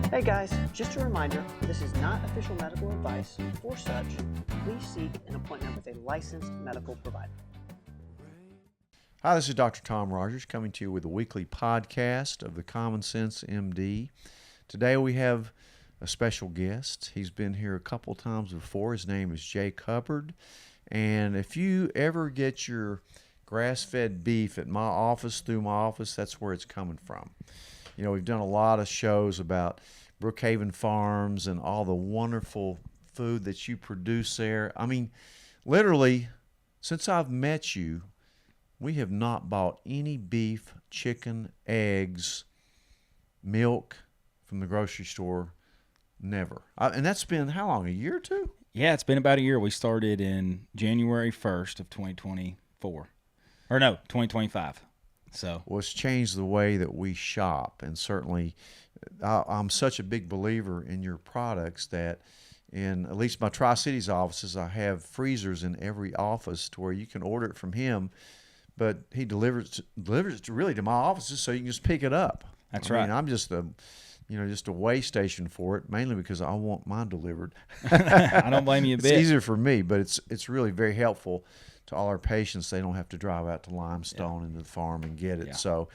Hey guys, just a reminder, this is not official medical advice. For such, please seek an appointment with a licensed medical provider. Hi, this is Dr. Tom Rogers coming to you with a weekly podcast of the Common Sense MD. Today we have a special guest. He's been here a couple times before. His name is Jake Hubbard. And if you ever get your grass-fed beef at my office, through my office, that's where it's coming from. You know, we've done a lot of shows about Brookhaven Farms and all the wonderful food that you produce there. I mean, literally, since I've met you, we have not bought any beef, chicken, eggs, milk from the grocery store. Never. And that's been how long, a year or two? Yeah, it's been about a year. We started in January 1st of 2024. Or no, 2025. So, well, it's changed the way that we shop, and certainly I'm such a big believer in your products that in at least my Tri-Cities offices, I have freezers in every office to where you can order it from him, but he delivers it really to my offices so you can just pick it up. That's I right. mean, I'm just a way station for it, mainly because I want mine delivered. I don't blame you a bit. It's easier for me, but it's really very helpful to all our patients. They don't have to drive out to Limestone into the farm and get it. Yeah. So,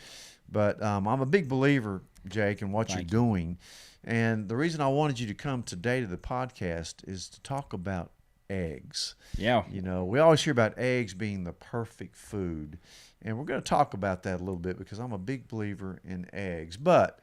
but I'm a big believer, Jake, in what you're doing. And the reason I wanted you to come today to the podcast is to talk about eggs. Yeah. You know, we always hear about eggs being the perfect food, and we're going to talk about that a little bit because I'm a big believer in eggs. But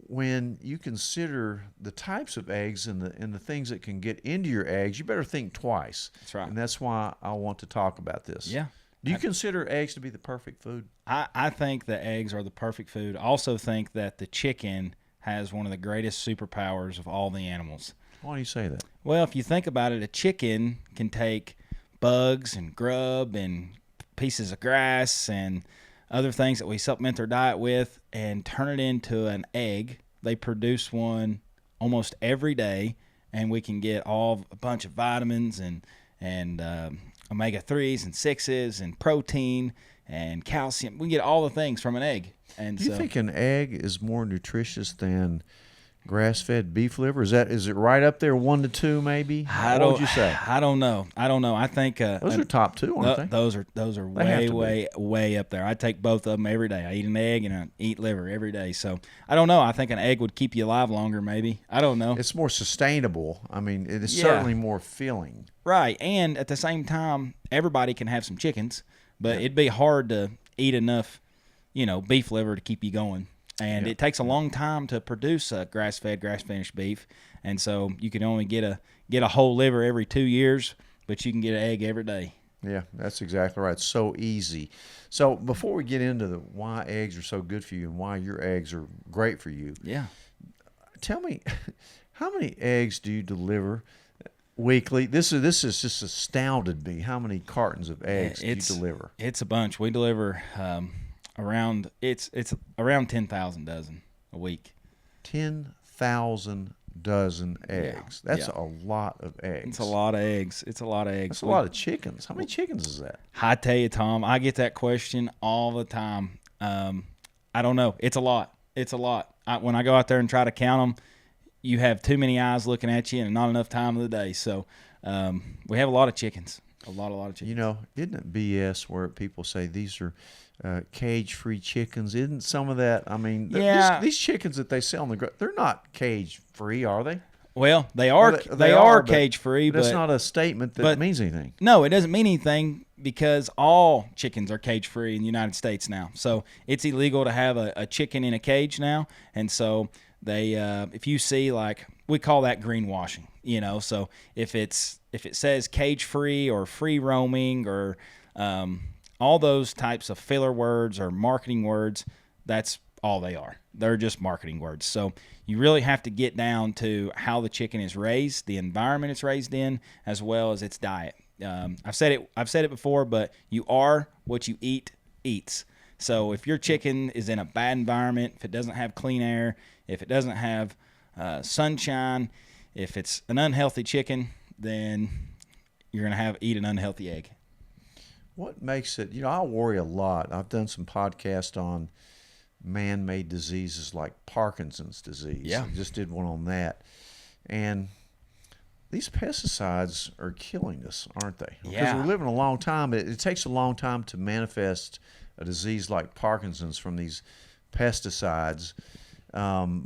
when you consider the types of eggs and the things that can get into your eggs, you better think twice. That's right. And that's why I want to talk about this. Yeah. Do you consider eggs to be the perfect food? I think that eggs are the perfect food. I also think that the chicken has one of the greatest superpowers of all the animals. Why do you say that? Well, if you think about it, a chicken can take bugs and grub and pieces of grass and other things that we supplement their diet with and turn it into an egg. They produce one almost every day, and we can get a bunch of vitamins and omega-3s and 6s and protein and calcium. We can get all the things from an egg. And do you think an egg is more nutritious than grass-fed beef liver? Is it right up there, 1 to 2 maybe? What would you say? I don't know. I think those are top 2, aren't they? Those are way up there. I take both of them every day. I eat an egg and I eat liver every day. So I don't know. I think an egg would keep you alive longer. Maybe, I don't know. It's more sustainable. I mean, it is certainly more filling. Right, and at the same time, everybody can have some chickens, but it'd be hard to eat enough, beef liver to keep you going. And it takes a long time to produce a grass-fed, grass-finished beef, and so you can only get a whole liver every 2 years, but you can get an egg every day. Yeah, that's exactly right. It's so easy. So before we get into why eggs are so good for you and why your eggs are great for you, tell me, how many eggs do you deliver weekly? This is just astounded me. How many cartons of eggs do you deliver? It's a bunch. We deliver around 10,000 dozen a week. 10,000 dozen eggs. That's a lot of eggs. It's a lot of eggs. That's a lot of chickens. How many chickens is that? I tell you, Tom, I get that question all the time. I don't know. It's a lot. When I go out there and try to count them, you have too many eyes looking at you and not enough time of the day. So we have a lot of chickens. A lot of chickens. Isn't it BS where people say these are cage-free chickens? Isn't some of that? I mean, these chickens that they sell they're not cage-free, are they? Well, they are. They are cage-free, but that's not a statement that means anything. No, it doesn't mean anything because all chickens are cage-free in the United States now. So it's illegal to have a chicken in a cage now, and so they, if you see, like, we call that greenwashing. So if it says cage-free or free roaming or all those types of filler words or marketing words, that's all they are. They're just marketing words. So you really have to get down to how the chicken is raised, the environment it's raised in, as well as its diet. I've said it before, but you are what you eats. So if your chicken is in a bad environment, if it doesn't have clean air, if it doesn't have sunshine, if it's an unhealthy chicken, then you're going to eat an unhealthy egg. What makes it, I worry a lot. I've done some podcasts on man-made diseases like Parkinson's disease. Yeah. I just did one on that. And these pesticides are killing us, aren't they? Because Yeah. we're living a long time. It takes a long time to manifest a disease like Parkinson's from these pesticides. But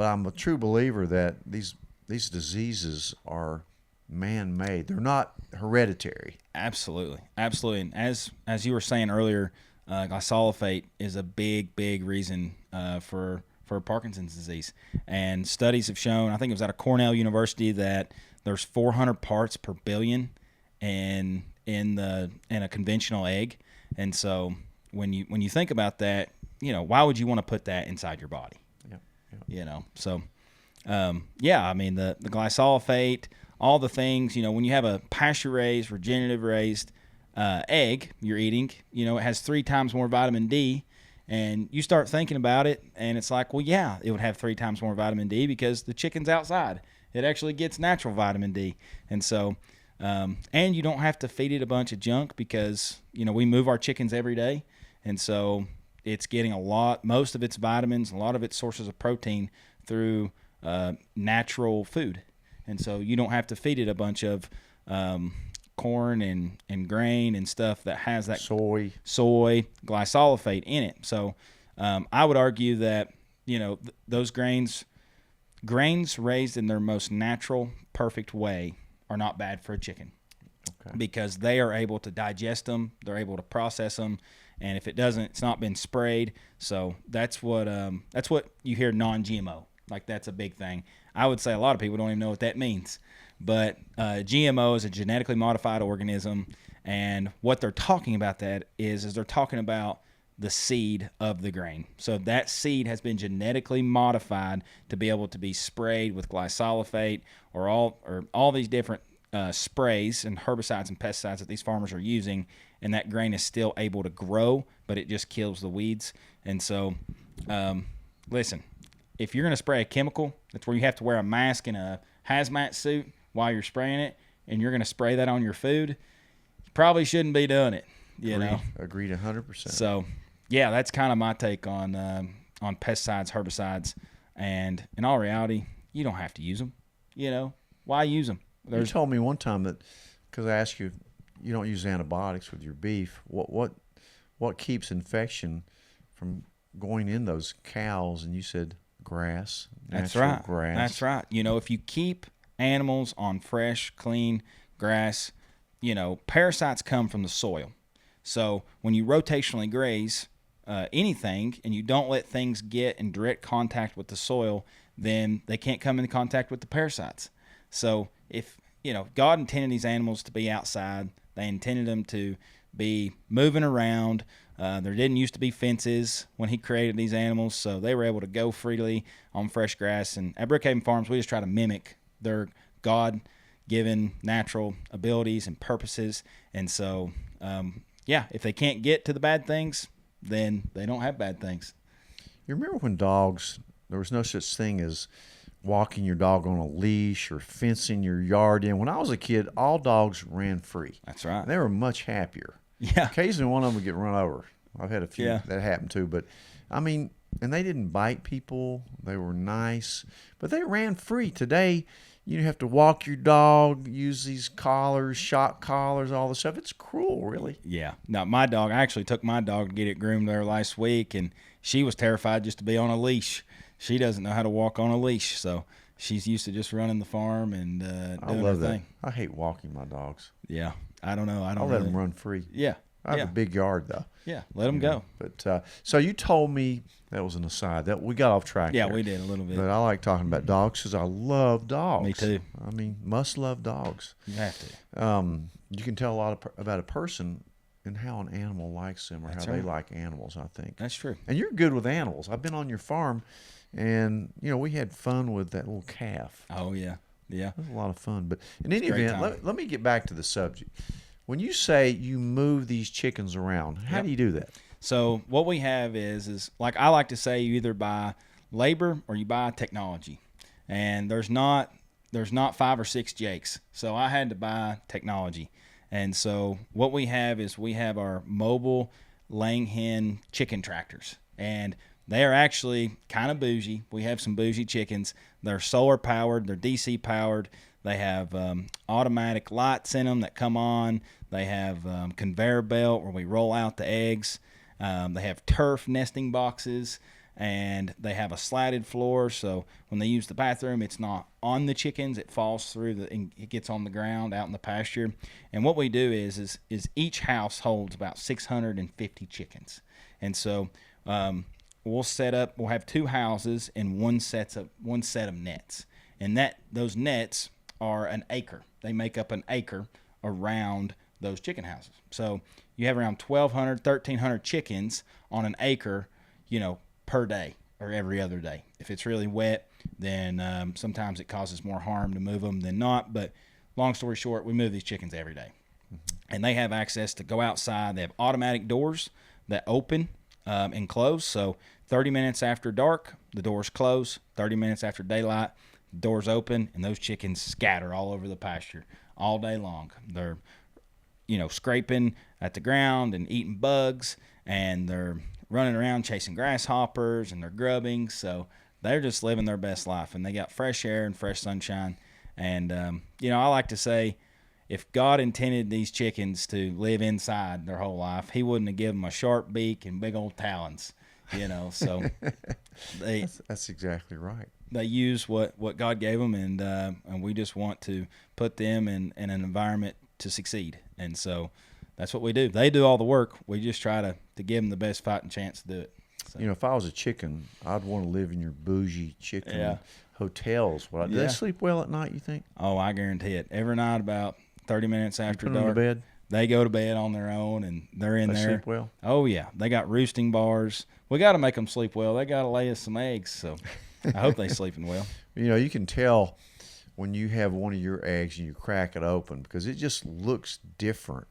I'm a true believer that these diseases are man-made. They're not hereditary. Absolutely. And as you were saying earlier, glyphosate is a big reason for Parkinson's disease. And studies have shown, I think it was out of Cornell University, that there's 400 parts per billion in a conventional egg. And so when you think about that, why would you want to put that inside your body? Yeah. So I mean the glyphosate, all the things, when you have a pasture raised, regenerative raised egg you're eating, it has 3 times more vitamin D, and you start thinking about it, and it's like, well, yeah, it would have 3 times more vitamin D because the chicken's outside. It actually gets natural vitamin D. And so, and you don't have to feed it a bunch of junk because, we move our chickens every day. And so it's getting most of its vitamins, a lot of its sources of protein through natural food. And so you don't have to feed it a bunch of corn and grain and stuff that has that soy glyphosate in it. So I would argue that, those grains raised in their most natural, perfect way are not bad for a chicken. Okay. Because they are able to digest them, they're able to process them, and if it doesn't, it's not been sprayed. So that's what you hear, non-GMO. Like, that's a big thing. I would say a lot of people don't even know what that means. But GMO is a genetically modified organism, and what they're talking about that is they're talking about the seed of the grain. So that seed has been genetically modified to be able to be sprayed with glyphosate or all these different sprays and herbicides and pesticides that these farmers are using, and that grain is still able to grow, but it just kills the weeds. And so, listen, if you're going to spray a chemical, that's where you have to wear a mask and a hazmat suit while you're spraying it, and you're going to spray that on your food, you probably shouldn't be doing it. Agreed 100%. So, yeah, that's kind of my take on pesticides, herbicides, and in all reality, you don't have to use them. Why use them? You told me one time that, because I asked you, you don't use antibiotics with your beef. What keeps infection from going in those cows? And you said grass. That's right. Grass. That's right. If you keep animals on fresh, clean grass, parasites come from the soil. So when you rotationally graze anything and you don't let things get in direct contact with the soil, then they can't come into contact with the parasites. So if, God intended these animals to be outside, they intended them to be moving around. There didn't used to be fences when he created these animals, so they were able to go freely on fresh grass. And at Brookhaven Farms, we just try to mimic their God-given natural abilities and purposes. And so, if they can't get to the bad things, then they don't have bad things. You remember when there was no such thing as walking your dog on a leash or fencing your yard in. When I was a kid, all dogs ran free. That's right. And they were much happier. Yeah. Occasionally one of them would get run over. I've had a few that happened too. But, and they didn't bite people. They were nice. But they ran free. Today, you have to walk your dog, use these collars, shock collars, all this stuff. It's cruel, really. Yeah. Now, I actually took my dog to get it groomed there last week, and she was terrified just to be on a leash. She doesn't know how to walk on a leash, so she's used to just running the farm and doing her thing. I hate walking my dogs. Yeah. I don't know. I'll let them run free. Yeah. I have a big yard, though. Yeah, let them go. But so you told me, that was an aside, that we got off track. Yeah, there. we did a little bit. But I like talking about dogs because I love dogs. Me too. Must love dogs. You have to. You can tell a lot about a person and how an animal likes them, or That's how right. they like animals, I think. That's true. And you're good with animals. I've been on your farm, and we had fun with that little calf. Oh yeah, yeah. It was a lot of fun. But in any event, let me get back to the subject. When you say you move these chickens around, how do you do that? So what we have is like I like to say, you either buy labor or you buy technology. And there's not 5 or 6 Jakes. So I had to buy technology. And so what we have is we have our mobile laying hen chicken tractors. And they are actually kind of bougie. We have some bougie chickens. They're solar powered. They're DC powered. They have automatic lights in them that come on. They have conveyor belt where we roll out the eggs. They have turf nesting boxes, and they have a slatted floor. So when they use the bathroom, it's not on the chickens. It falls through and it gets on the ground out in the pasture. And what we do is each house holds about 650 chickens. And so we'll have 2 houses and one set of nets. And those nets are an acre. They make up an acre around those chicken houses. So you have around 1,200, 1,300 chickens on an acre, per day or every other day. If it's really wet, then sometimes it causes more harm to move them than not. But long story short, we move these chickens every day. Mm-hmm. And they have access to go outside. They have automatic doors that open and close. So 30 minutes after dark, the doors close. 30 minutes after daylight, the doors open, and those chickens scatter all over the pasture all day long. They're, scraping at the ground and eating bugs, and they're running around chasing grasshoppers, and they're grubbing. So they're just living their best life, and they got fresh air and fresh sunshine. And, I like to say, if God intended these chickens to live inside their whole life, he wouldn't have given them a sharp beak and big old talons, so that's exactly right. They use what God gave them, and we just want to put them in an environment to succeed. And so that's what we do. They do all the work. We just try to give them the best fighting chance to do it. So. If I was a chicken, I'd want to live in your bougie chicken hotels. Do they sleep well at night, you think? Oh, I guarantee it. Every night about 30 minutes after dark, to bed? They go to bed on their own, and they're in there. They sleep well? Oh, yeah. They got roosting bars. We got to make them sleep well. They got to lay us some eggs, so I hope they're sleeping well. You can tell when you have one of your eggs and you crack it open because it just looks different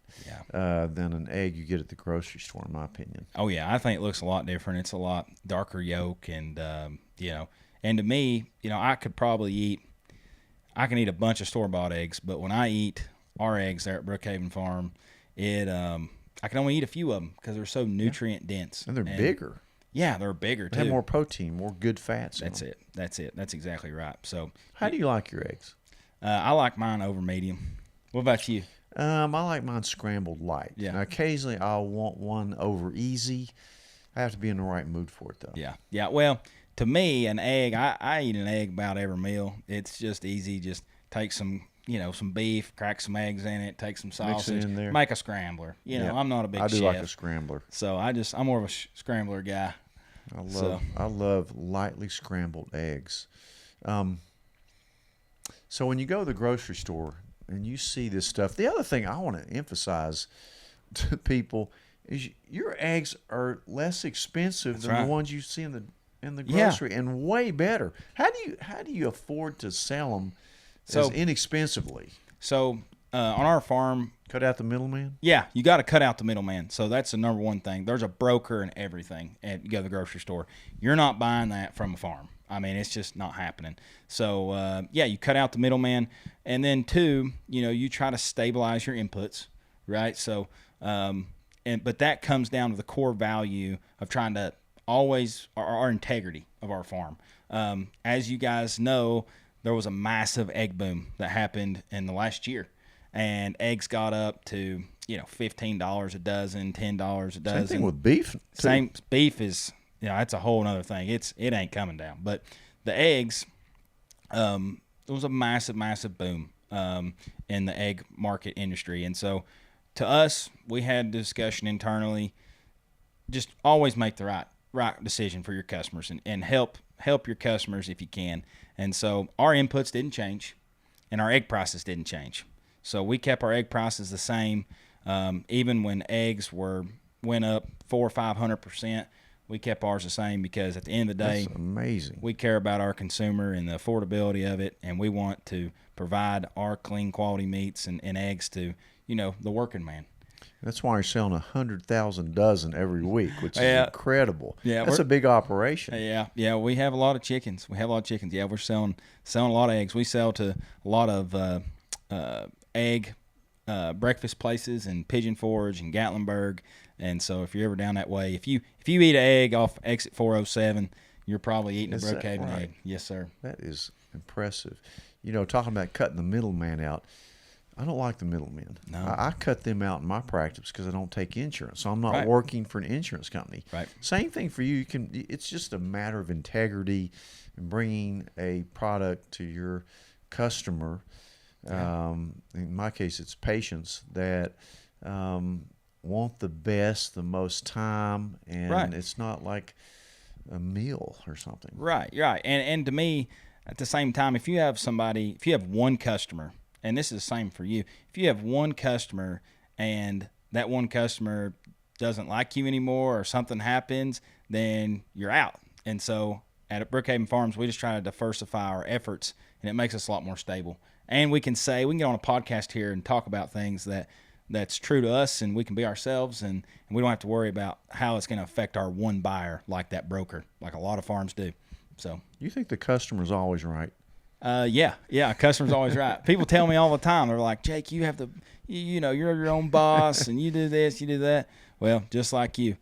than an egg you get at the grocery store, in my opinion. Oh, yeah. I think it looks a lot different. It's a lot darker yolk, and, and to me, I can eat a bunch of store-bought eggs, but when I eat our eggs there at Brookhaven Farm, I can only eat a few of them because they're so nutrient dense. And they're bigger. Yeah, they're bigger too. They have more protein, more good fats. That's it. That's exactly right. So, how do you like your eggs? I like mine over medium. What about you? I like mine scrambled light. Yeah. Now, occasionally I'll want one over easy. I have to be in the right mood for it, though. Yeah. Yeah. Well, to me, an egg, I eat an egg about every meal. It's just easy. Just take some beef, crack some eggs in it, take some sausage, mix it in there. Make a scrambler. I'm not a big chef. I do like a scrambler. So I'm more of a scrambler guy. I love lightly scrambled eggs. So when you go to the grocery store and you see this stuff, the other thing I want to emphasize to people is your eggs are less expensive than the ones you see in the grocery, and way better. How do you afford to sell them as inexpensively? So on our farm, cut out the middleman. Yeah, you got to cut out the middleman. So that's the number one thing. There's a broker and everything. And you go to the grocery store, you're not buying that from a farm. I mean, it's just not happening. So you cut out the middleman, and then 2, you try to stabilize your inputs, right? So but that comes down to the core value of trying to always our integrity of our farm. As you guys know, there was a massive egg boom that happened in the last year. And eggs got up to, $15 a dozen, $10 a dozen. Same thing with beef. Beef is, that's a whole other thing. It ain't coming down. But the eggs, it was a massive, massive boom in the egg market industry. And so to us, we had a discussion internally, just always make the right decision for your customers and help your customers if you can. And so our inputs didn't change, and our egg prices didn't change. So we kept our egg prices the same, even when eggs went up 400% or 500%. We kept ours the same because at the end of the day, that's amazing. We care about our consumer and the affordability of it, and we want to provide our clean quality meats and eggs to the working man. That's why you're selling 100,000 dozen every week, which is incredible. Yeah, that's a big operation. Yeah. We have a lot of chickens. Yeah, we're selling a lot of eggs. We sell to a lot of egg breakfast places in Pigeon Forge and Gatlinburg, And so if you're ever down that way, if you eat an egg off exit 407, you're probably eating a Brookhaven egg. Yes, sir. That is impressive. Talking about cutting the middleman out, I don't like the middlemen. No. I cut them out in my practice because I don't take insurance. So I'm not Right. working for an insurance company. Right. Same thing for you. It's just a matter of integrity and bringing a product to your customer. Yeah. In my case, it's patients that want the best, the most time, and Right. it's not like a meal or something. Right, right. And to me, at the same time, if you have one customer, and this is the same for you, if you have one customer and that one customer doesn't like you anymore or something happens, then you're out. And so at Brookhaven Farms, we just try to diversify our efforts, and it makes us a lot more stable. And we can get on a podcast here and talk about things that's true to us, and we can be ourselves, and we don't have to worry about how it's going to affect our one buyer like that broker, like a lot of farms do. So You think the customer's always right? yeah, customer's always right. People tell me all the time, they're like, Jake, you have to, you're your own boss, and you do this, you do that. Well, just like you,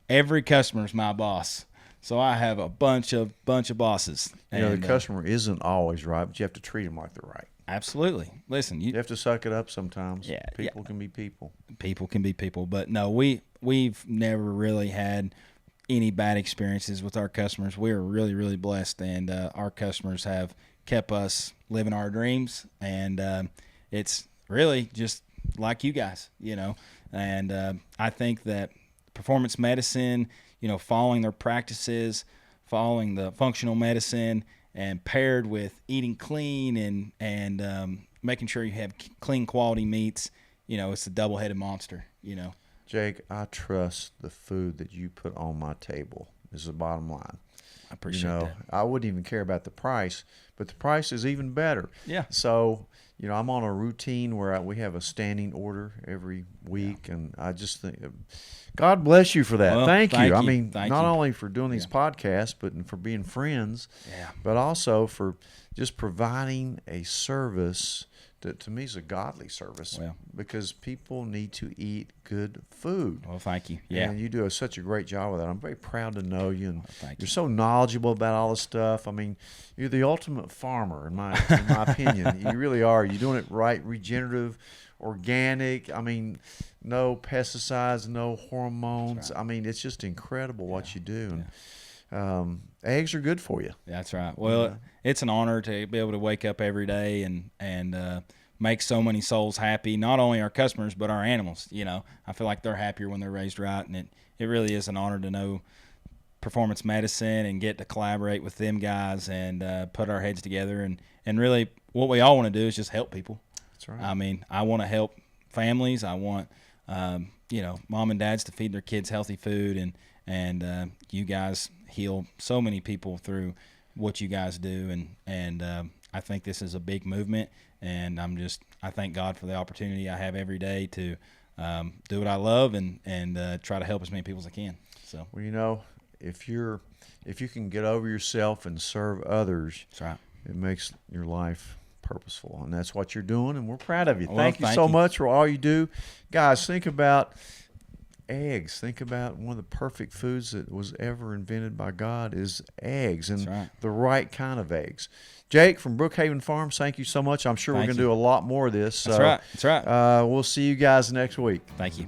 every customer's my boss. So I have a bunch of bosses. The customer isn't always right, but you have to treat them like they're right. Absolutely. Listen, You have to suck it up sometimes. Yeah, People can be people. people can be people, but no, we've never really had any bad experiences with our customers. We're really, really blessed, and our customers have kept us living our dreams, and it's really just like you guys, and I think that performance medicine, following their practices, following the functional medicine, and paired with eating clean and making sure you have clean quality meats, it's a double-headed monster, Jake, I trust the food that you put on my table is the bottom line. I appreciate that. I wouldn't even care about the price, but the price is even better. Yeah. So, I'm on a routine where we have a standing order every week, and I just think, God bless you for that. Well, thank you. I you. mean, Thank not you. only for doing these podcasts, but for being friends, Yeah. but also for just providing a service that to me is a godly service. Well. Because people need to eat good food. Well, thank you. Yeah. And you do such a great job with that. I'm very proud to know you, and thank you're you. so knowledgeable about all this stuff. I mean, you're the ultimate farmer, in my opinion. You really are. You're doing it right, regenerative, organic. I mean, no pesticides, no hormones. right. I mean, it's just incredible what you do. And eggs are good for you. That's right. Well, it's an honor to be able to wake up every day and make so many souls happy, not only our customers, but our animals. I feel like they're happier when they're raised right, and it really is an honor to know performance medicine and get to collaborate with them guys and put our heads together. And really what we all want to do is just help people. That's right. I mean, I want to help families. I want, mom and dads to feed their kids healthy food, and you guys heal so many people through what you guys do, and I think this is a big movement, and I thank God for the opportunity I have every day to do what I love and try to help as many people as I can. So, Well, if you can get over yourself and serve others, that's right. it makes your life purposeful, and that's what you're doing, and we're proud of you. Well, Thank you thank so you. much for all you do. Guys, think about eggs. Think about one of the perfect foods that was ever invented by God is eggs, and That's right. the right kind of eggs. Jake from Brookhaven Farms, thank you so much. I'm sure we're Thank going to you. do a lot more of this. That's right. That's right. We'll see you guys next week. Thank you.